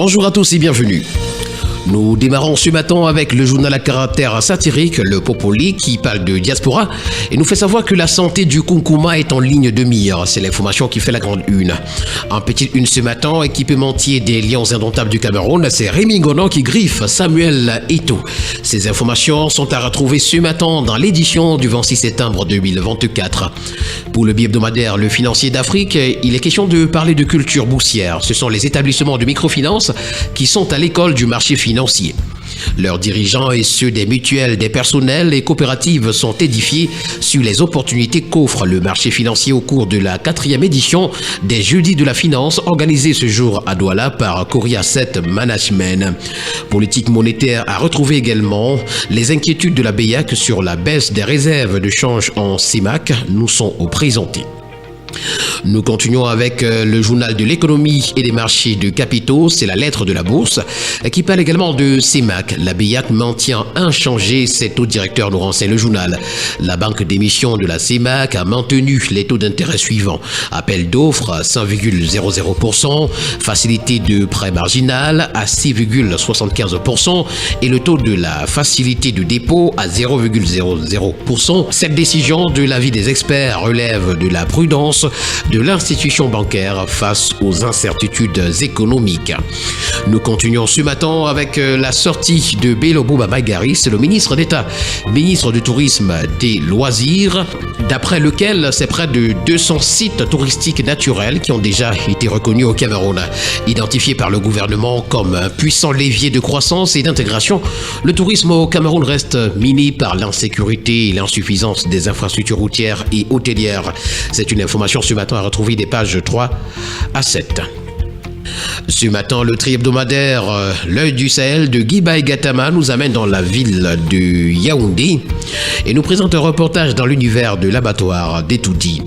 Bonjour à tous et bienvenue. Nous démarrons ce matin avec le journal à caractère satirique, le Popoli, qui parle de diaspora et nous fait savoir que la santé du Kunkuma est en ligne de mire. C'est l'information qui fait la grande une. En petite une ce matin, équipementier des Lions indomptables du Cameroun, c'est Rémi Gonon qui griffe Samuel Eto'o. Ces informations sont à retrouver ce matin dans l'édition du 26 septembre 2024. Pour le bi-hebdomadaire Le Financier d'Afrique, il est question de parler de culture boursière. Ce sont les établissements de microfinance qui sont à l'école du marché financier. Leurs dirigeants et ceux des mutuelles, des personnels et coopératives sont édifiés sur les opportunités qu'offre le marché financier au cours de la 4e édition des Jeudis de la Finance organisée ce jour à Douala par Cori Asset Management. Politique monétaire a retrouvé également les inquiétudes de la BEAC sur la baisse des réserves de change en CEMAC nous sont présentés. Nous continuons avec le journal de l'économie et des marchés de capitaux, c'est la lettre de la bourse, qui parle également de CEMAC. La BEAC maintient inchangé ses taux directeurs, nous renseigne le journal. La banque d'émission de la CEMAC a maintenu les taux d'intérêt suivants. Appel d'offres à 1,00%, facilité de prêt marginal à 6,75% et le taux de la facilité de dépôt à 0,00%. Cette décision, de l'avis des experts, relève de la prudence de l'institution bancaire face aux incertitudes économiques. Nous continuons ce matin avec la sortie de Bello Bouba Maïgari, c'est le ministre d'État, ministre du Tourisme des Loisirs, d'après lequel c'est près de 200 sites touristiques naturels qui ont déjà été reconnus au Cameroun. Identifiés par le gouvernement comme un puissant levier de croissance et d'intégration, le tourisme au Cameroun reste miné par l'insécurité et l'insuffisance des infrastructures routières et hôtelières. C'est une information ce matin à retrouver des pages 3 à 7. Ce matin, le tri-hebdomadaire L'œil du Sahel de Guy Gatama nous amène dans la ville de Yaoundé et nous présente un reportage dans l'univers de l'abattoir d'Etoudi.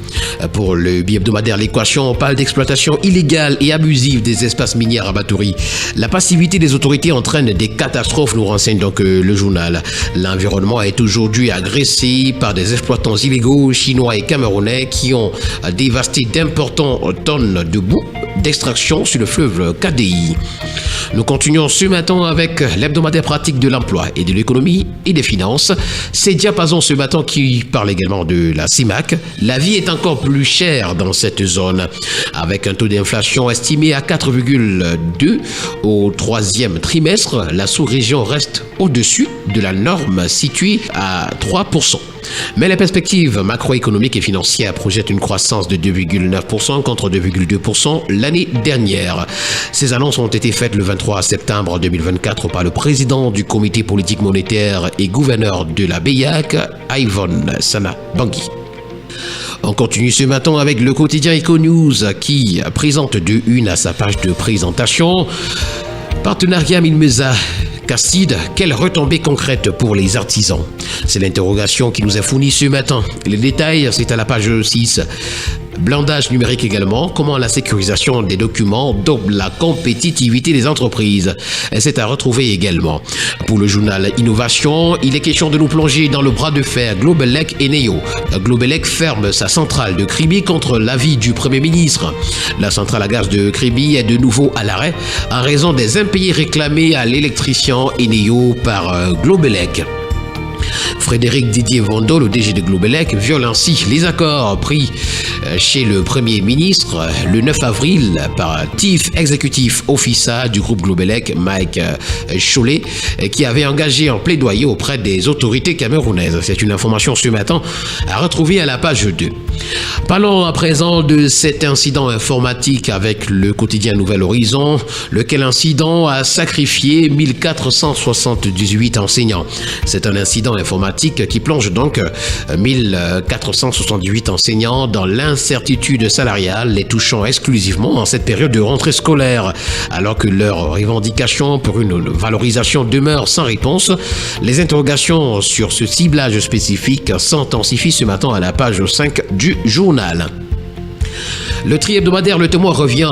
Pour le bi-hebdomadaire L'Équation, on parle d'exploitation illégale et abusive des espaces miniers à Rabattori. La passivité des autorités entraîne des catastrophes, nous renseigne donc le journal. L'environnement est aujourd'hui agressé par des exploitants illégaux chinois et camerounais qui ont dévasté d'importantes tonnes de boue d'extraction sur le fleuve KDI. Nous continuons ce matin avec l'hebdomadaire pratique de l'emploi et de l'économie et des finances. C'est Diapason ce matin qui parle également de la CEMAC. La vie est encore plus chère dans cette zone, avec un taux d'inflation estimé à 4,2 au 3e trimestre. La sous-région reste au-dessus de la norme située à 3%. Mais les perspectives macroéconomiques et financières projettent une croissance de 2,9% contre 2,2% l'année dernière. Ces annonces ont été faites le 23 septembre 2024 par le président du comité politique monétaire et gouverneur de la BEAC, Ivan Sana Bangui. On continue ce matin avec le quotidien Econews qui présente de une à sa page de présentation. Partenariat Milmeza Castide, quelle retombée concrète pour les artisans? C'est l'interrogation qui nous est fournie ce matin. Les détails, c'est à la page 6. Blandage numérique également, comment la sécurisation des documents double la compétitivité des entreprises. C'est à retrouver également. Pour le journal Innovation, il est question de nous plonger dans le bras de fer Globeleq et Neo. Globeleq ferme sa centrale de Kribi contre l'avis du Premier ministre. La centrale à gaz de Kribi est de nouveau à l'arrêt en raison des impayés réclamés à l'électricien et Neo par Globeleq. Frédéric Didier Vondo, le DG de Globeleq, viole ainsi les accords pris chez le Premier ministre le 9 avril par Chief Executive Officer du groupe Globeleq, Mike Cholet, qui avait engagé un plaidoyer auprès des autorités camerounaises. C'est une information ce matin à retrouver à la page 2. Parlons à présent de cet incident informatique avec le quotidien Nouvel Horizon, lequel incident a sacrifié 1478 enseignants. C'est un incident informatique qui plonge donc 1478 enseignants dans l'incertitude salariale, les touchant exclusivement en cette période de rentrée scolaire. Alors que leurs revendications pour une valorisation demeurent sans réponse, les interrogations sur ce ciblage spécifique s'intensifient ce matin à la page 5 du journal. Le tri-hebdomadaire Le Témoin revient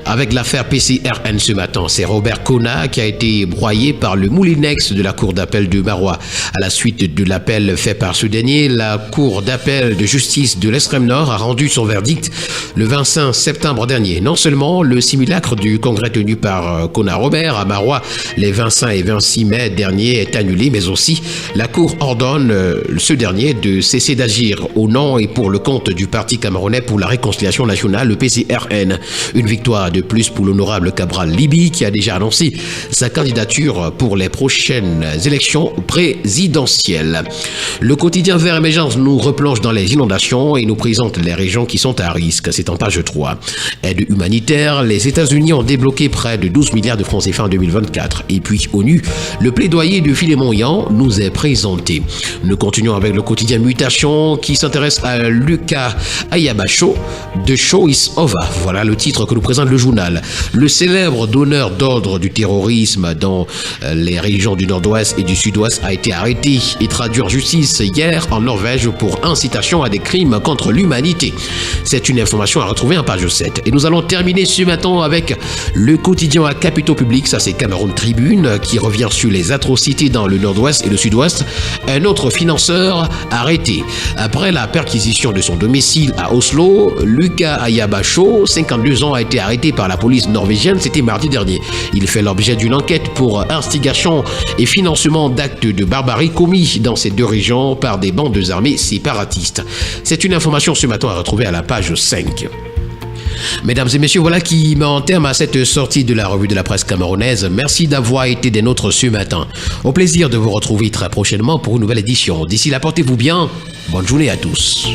avec l'affaire PCRN ce matin. C'est Robert Kona qui a été broyé par le moulinex de la cour d'appel de Marois. À la suite de l'appel fait par ce dernier, la cour d'appel de justice de l'Extrême Nord a rendu son verdict le 25 septembre dernier. Non seulement le simulacre du congrès tenu par Kona Robert à Marois les 25 et 26 mai dernier est annulé, mais aussi la cour ordonne ce dernier de cesser d'agir au nom et pour le compte du Parti camerounais pour la réconciliation nationale, le PCRN. Une victoire de plus pour l'honorable Cabral Libi qui a déjà annoncé sa candidature pour les prochaines élections présidentielles. Le quotidien Vert Émergence nous replonge dans les inondations et nous présente les régions qui sont à risque. C'est en page 3. Aide humanitaire, les États-Unis ont débloqué près de 12 milliards de francs CFA en 2024. Et puis ONU, le plaidoyer de Philémon Yan nous est présenté. Nous continuons avec le quotidien Mutation qui s'intéresse à Lucas Ayabacho. The show is over. Voilà le titre que nous présente le journal. Le célèbre donneur d'ordre du terrorisme dans les régions du Nord-Ouest et du Sud-Ouest a été arrêté et traduit en justice hier en Norvège pour incitation à des crimes contre l'humanité. C'est une information à retrouver en page 7. Et nous allons terminer ce matin avec le quotidien à capitaux publics. Ça, c'est Cameroun Tribune qui revient sur les atrocités dans le Nord-Ouest et le Sud-Ouest. Un autre financeur arrêté. Après la perquisition de son domicile à Oslo, Lucas Ayabacho, 52 ans, a été arrêté par la police norvégienne. C'était mardi dernier. Il fait l'objet d'une enquête pour instigation et financement d'actes de barbarie commis dans ces deux régions par des bandes armées séparatistes. C'est une information ce matin à retrouver à la page 5. Mesdames et messieurs, voilà qui met en terme à cette sortie de la revue de la presse camerounaise. Merci d'avoir été des nôtres ce matin. Au plaisir de vous retrouver très prochainement pour une nouvelle édition. D'ici là, portez-vous bien. Bonne journée à tous.